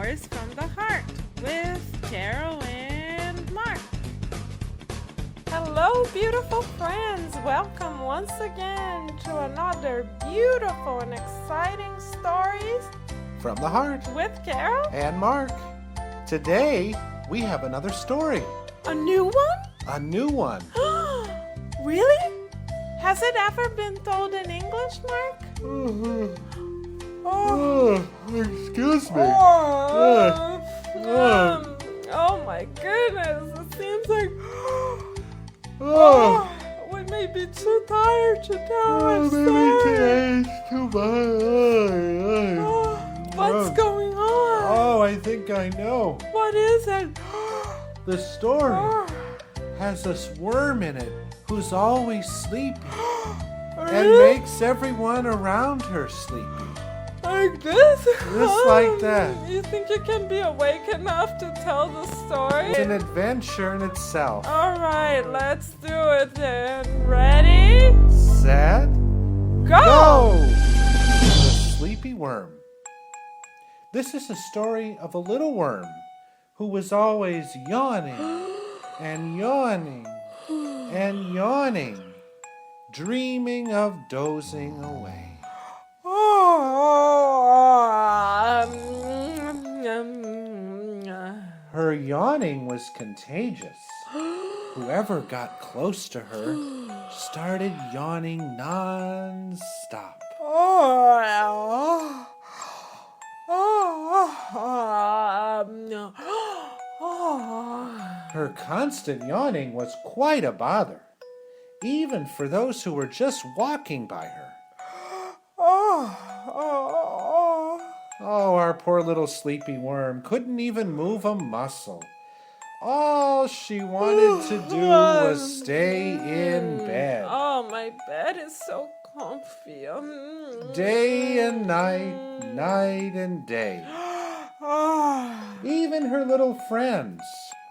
Stories from the Heart with Carol and Mark. Hello, beautiful friends. Welcome once again to another beautiful and exciting Stories from the Heart with Carol and Mark. Today, we have another story. A new one? A new one. Really? Has it ever been told in English, Mark? Excuse me. Oh my goodness, it seems like we may be too tired to tell our Maybe story. today's too much. What's going on? Oh, I think I know. What is it? The story has this worm in it who's always sleepy and makes everyone around her sleepy. Like this? Just like that. You think you can be awake enough to tell the story? It's an adventure in itself. Alright, let's do it then. Ready? Set, Go! The Sleepy Worm. This is a story of a little worm who was always yawning and yawning and yawning, dreaming of dozing away. Her yawning was contagious. Whoever got close to her started yawning non-stop. Her constant yawning was quite a bother, even for those who were just walking by her. Oh, our poor little sleepy worm couldn't even move a muscle. All she wanted to do was stay in bed. Oh, my bed is so comfy. Day and night, night and day. Even her little friends,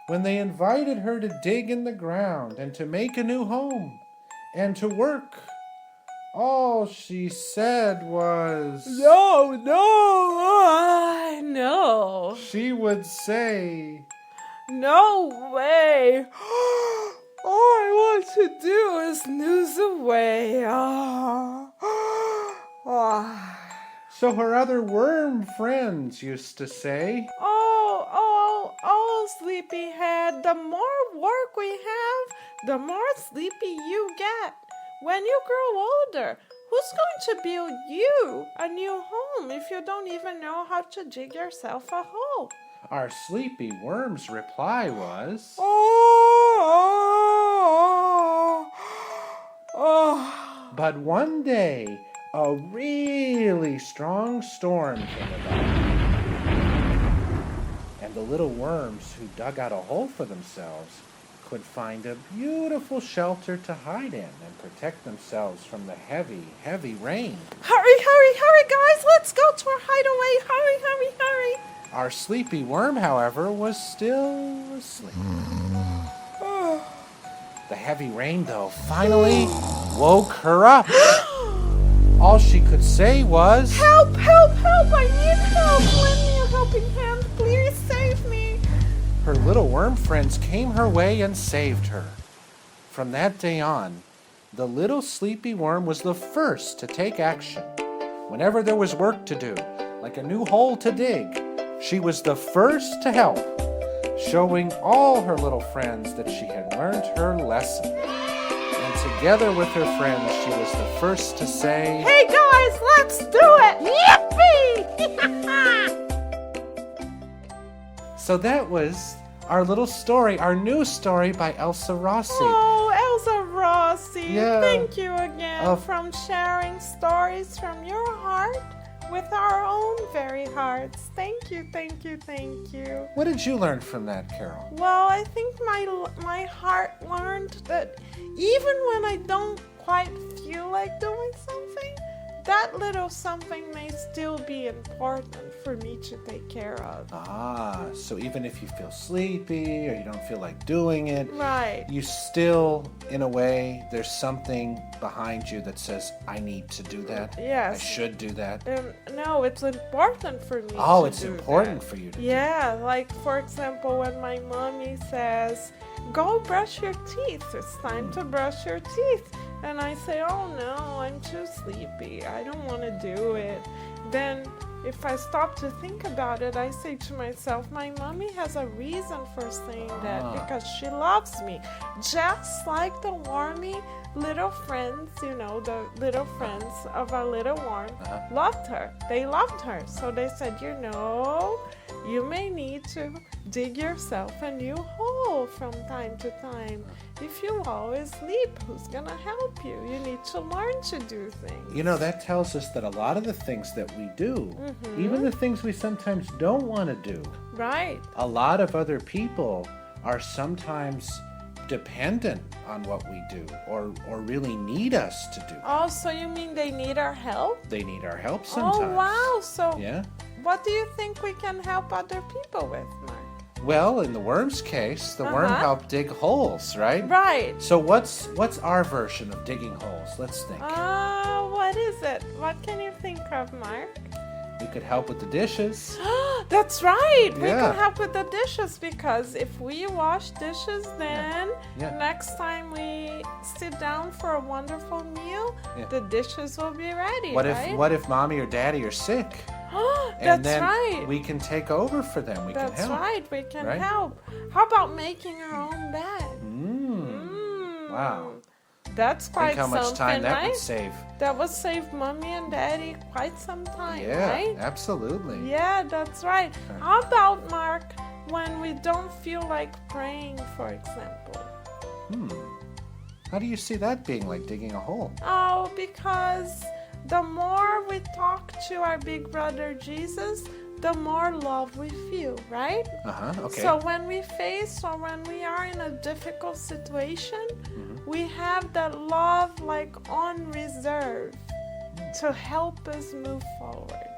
when they invited her to dig in the ground and to make a new home and to work, all she said was, No. She would say, No way. All I want to do is snooze away. So her other worm friends used to say, Sleepyhead, the more work we have, the more sleepy you get. When you grow older, who's going to build you a new home if you don't even know how to dig yourself a hole? Our sleepy worm's reply was, But one day, a really strong storm came about. And the little worms who dug out a hole for themselves could find a beautiful shelter to hide in and protect themselves from the heavy, heavy rain. Hurry, guys, let's go to our hideaway. Hurry. Our sleepy worm, however, was still asleep. The heavy rain, though, finally woke her up. All she could say was, Help, I need help. Lend me a helping hand, please save me. Her little worm friends came her way and saved her. From that day on, the little sleepy worm was the first to take action. Whenever there was work to do, like a new hole to dig, she was the first to help, showing all her little friends that she had learned her lesson. And together with her friends, she was the first to say, Hey guys, let's do it! Yippee! So that was our little story, our new story by Elsa Rossi. Oh, Elsa Rossi, Yeah. thank you again from sharing stories from your heart with our own very hearts. Thank you. What did you learn from that, Carol? Well, I think my heart learned that even when I don't quite feel like doing something, that that little something may still be important for me to take care of. So even if you feel sleepy or you don't feel like doing it, Right. you still, in a way, there's something behind you that says, I need to do that. Yes. I should do that. No, it's important for me Oh, to it's do important that. for you to do. Yeah, like for example, when my mommy says, go brush your teeth, it's time to brush your teeth. And I say, oh no, I'm too sleepy, I don't want to do it. Then if I stop to think about it, I say to myself, my mommy has a reason for saying that because she loves me. Just like the wormy little friends, you know, the little friends of our little worm loved her. They loved her. So they said, you know, you may need to dig yourself a new hole from time to time. If you always sleep, who's gonna help you? You need to learn to do things. You know, that tells us that a lot of the things that we do, even the things we sometimes don't want to do, Right. a lot of other people are sometimes dependent on what we do or really need us to do. Oh, so you mean they need our help? They need our help sometimes. Oh, wow. So Yeah. what do you think we can help other people with, Mark? Well, in the worm's case, the worm helped dig holes, right? Right. So what's our version of digging holes? Let's think. What is it? What can you think of, Mark? We could help with the dishes. That's right. We Yeah. can help with the dishes because if we wash dishes, then Yeah. next time we sit down for a wonderful meal, the dishes will be ready. right? What if mommy or daddy are sick? That's And then right. we can take over for them. We That's can help. right. We can right? help. How about making our own bed? Wow. That's quite Think how much something, time that right? would save. That would save mommy and daddy quite some time, Yeah, right? absolutely. Yeah, that's right. How about, Mark, when we don't feel like praying, for example? How do you see that being like digging a hole? Oh, because the more we talk to our big brother Jesus, the more love we feel, right? Okay. So when we face or when we are in a difficult situation, we have that love like on reserve to help us move forward.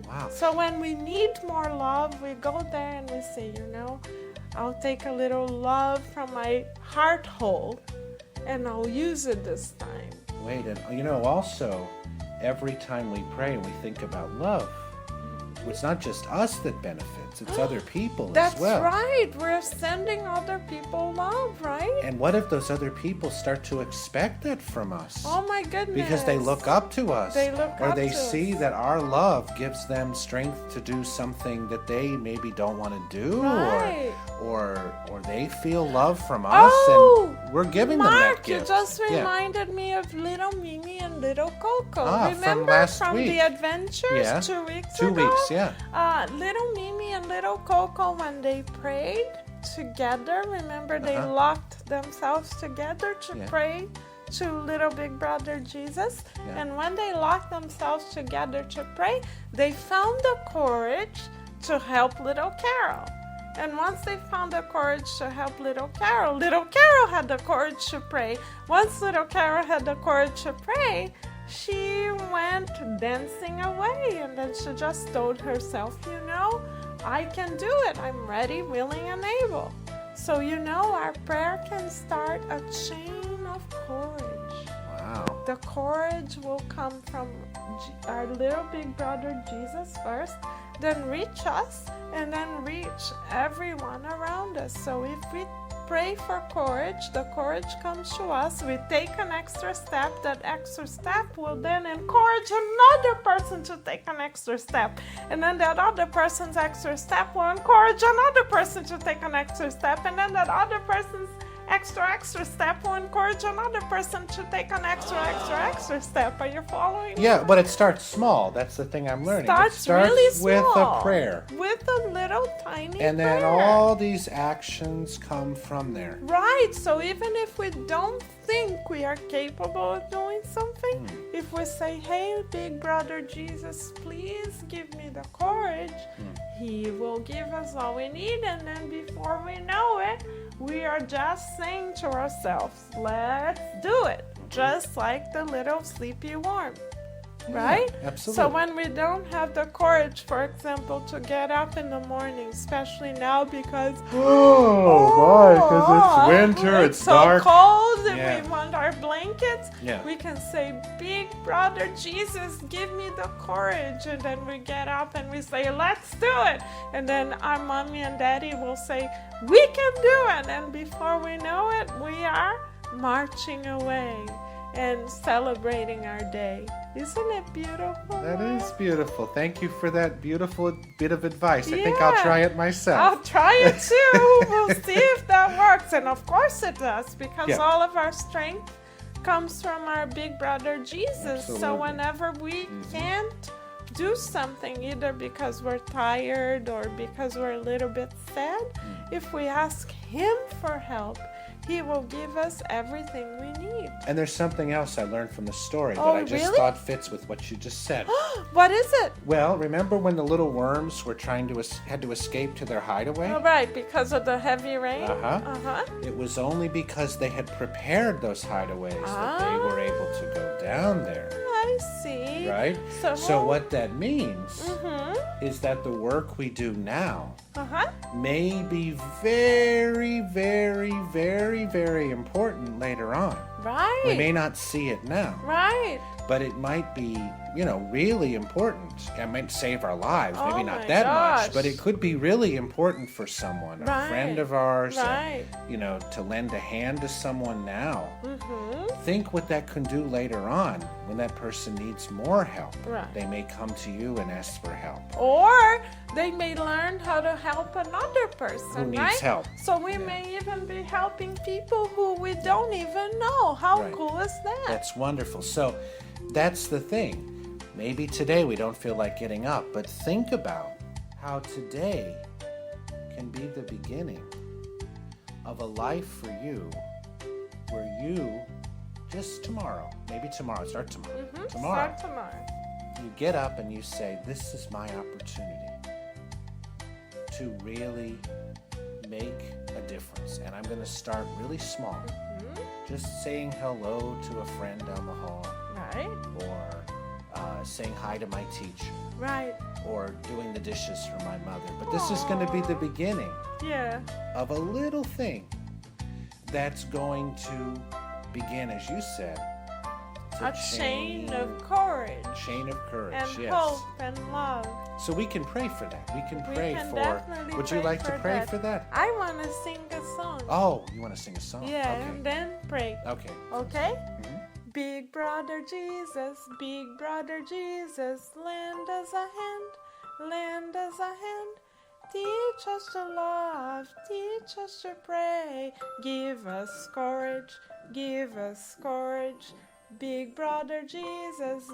Wow. So when we need more love, we go there and we say, you know, I'll take a little love from my heart hole and I'll use it this time. Wait, and you know, also, every time we pray and we think about love, it's not just us that benefits, it's other people That's as well. right. We're sending other people love, right? And what if those other people start to expect that from us? Oh my goodness. Because they look up to us. They look or up they to see us. that our love gives them strength to do something that they maybe don't want to do. Right. Or they feel love from us Oh, and we're giving them that Mark, gift. you just Yeah. reminded me of little Mimi and little Coco. From Remember last from week. the adventures Yeah. 2 weeks 2 ago? weeks, yeah. Little Mimi and little Coco, when they prayed together, remember they locked themselves together to Yeah. pray to little big brother Jesus. Yeah. And when they locked themselves together to pray, they found the courage to help little Carol. And once they found the courage to help little Carol had the courage to pray. Once little Carol had the courage to pray, she went dancing away, and then she just told herself, you know, I can do it. I'm ready, willing, and able. So, you know, our prayer can start a chain of courage. Wow. The courage will come from our little big brother Jesus first, then reach us, and then reach everyone around us. So if we pray for courage, the courage comes to us, we take an extra step, that extra step will then encourage another person to take an extra step. And then that other person's extra step will encourage another person to take an extra step. And then that other person's extra step will encourage another person to take an extra step. Are you following me? Yeah, but it starts small. That's the thing I'm learning. Starts it starts really with small, a prayer. with a little tiny And then prayer. all these actions come from there. Right, so even if we don't think we are capable of doing something, if we say, hey, big brother Jesus, please give me the courage, he will give us all we need, and then before we know it, we are just saying to ourselves, let's do it, just like the little sleepy worm. right? absolutely. So when we don't have the courage, for example, to get up in the morning, especially now because it's so dark. cold and Yeah. we want our blankets, Yeah. we can say, Big Brother Jesus, give me the courage. And then we get up and we say, let's do it. And then our mommy and daddy will say, we can do it. And before we know it, we are marching away and celebrating our day. Isn't it beautiful? That Mom? is beautiful. Thank you for that beautiful bit of advice. I think I'll Yeah. try it myself. I'll try it too. We'll see if that works. And of course it does, because Yeah. all of our strength comes from our big brother Jesus. So Absolutely. whenever we can't do something, either because we're tired or because we're a little bit sad, if we ask him for help, he will give us everything we need. And there's something else I learned from the story Oh, that I just really? thought fits with what you just said. What is it? Well, remember when the little worms were had to escape to their hideaway? All right, because of the heavy rain? Uh-huh. Uh-huh. It was only because they had prepared those hideaways that they were able to go down there, I see. right? So what that means Mm-hmm. is that the work we do now Uh-huh. may be very, very, very, very important later on. Right. We may not see it now, Right. but it might be, really important. It might save our lives, Oh maybe my not that gosh. much, but it could be really important for someone, a Right. friend of ours, Right. to lend a hand to someone now. Mm-hmm. Think what that can do later on when that person needs more help. Right. They may come to you and ask for help. Or they may learn how to help another person, Who needs right? help. So we may even be helping people who we don't even know. How Right. cool is that? That's wonderful. So that's the thing. Maybe today we don't feel like getting up, but think about how today can be the beginning of a life for you where you just tomorrow, maybe tomorrow, start tomorrow. Tomorrow, Start tomorrow. you get up and you say, this is my opportunity to really make a difference. And I'm going to start really small. Just saying hello to a friend down the hall, Right. or saying hi to my teacher, Right. or doing the dishes for my mother. But this is going to be the beginning Yeah. of a little thing that's going to begin, as you said, to A chain of courage chain of courage. and Yes. hope and love. So we can pray for that. We can We pray can for. definitely Would you pray like to for pray that. for that? I want to sing a song. Oh, you want to sing a song? Yeah, Okay. and then pray. Okay. Okay? Mhm. Big brother Jesus, big brother Jesus, lend us a hand, lend us a hand. Teach us to love, teach us to pray. Give us courage, give us courage. Big brother Jesus,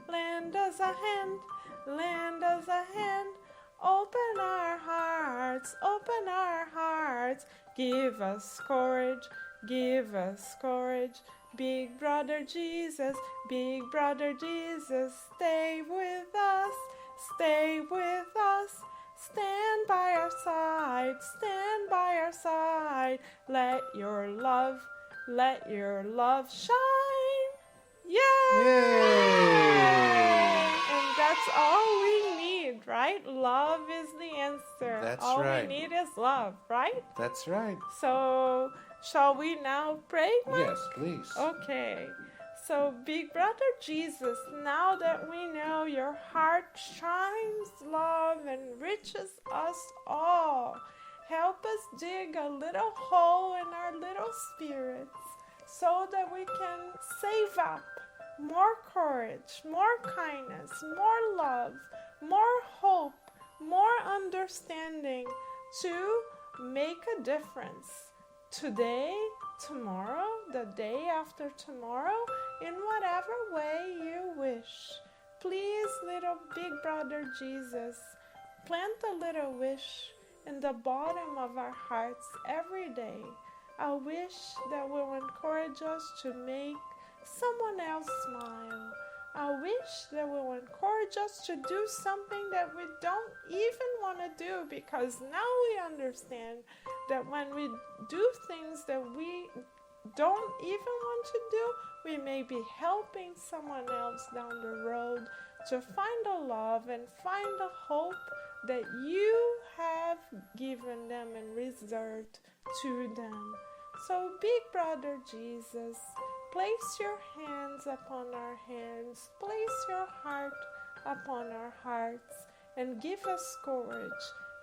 lend us a hand, lend us a hand. Open our hearts, open our hearts. Give us courage, give us courage. Big brother Jesus, stay with us, stay with us. Stand by our side, stand by our side. Let your love shine. Yay! Yay! And that's all we need, right? Love is the answer. That's all right. we need is love, right? That's right. So, shall we now pray, Mom? Yes, please. Okay. So, big brother Jesus, now that we know your heart shines love and enriches us all, help us dig a little hole in our little spirits so that we can save up more courage, more kindness, more love, more hope, more understanding to make a difference today, tomorrow, the day after tomorrow, in whatever way you wish. Please, little big brother Jesus, plant a little wish in the bottom of our hearts every day. A wish that will encourage us to make someone else smile. A wish that will encourage us to do something that we don't even want to do, because now we understand that when we do things that we don't even want to do, we may be helping someone else down the road to find a love and find a hope that you have given them and reserved to them. So, Big Brother Jesus, place your hands upon our hands, place your heart upon our hearts, and give us courage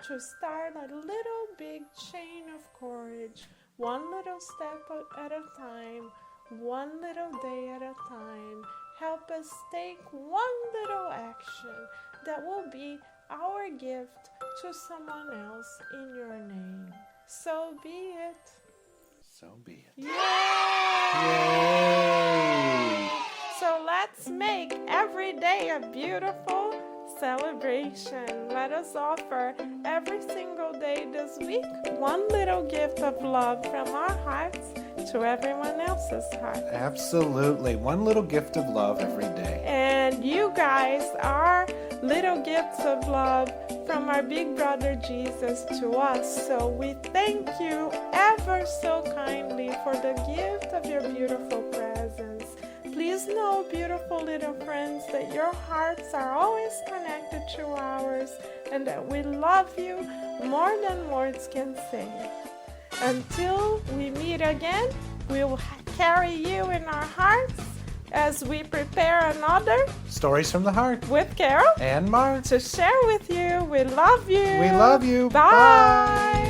to start a little big chain of courage, one little step at a time, one little day at a time. Help us take one little action that will be our gift to someone else in your name. So be it. So be it. Yay! Yay! So let's make every day a beautiful celebration. Let us offer every single day this week one little gift of love from our hearts to everyone else's heart. Absolutely. One little gift of love every day. And you guys are little gifts of love from our Big Brother Jesus to us. So we thank you ever so kindly for the gift of your beautiful presence. Please know, beautiful little friends, that your hearts are always connected to ours and that we love you more than words can say. Until we meet again, we will carry you in our hearts as we prepare another Stories from the Heart. with Carol And Mark. to share with you. We love you. We love you. Bye.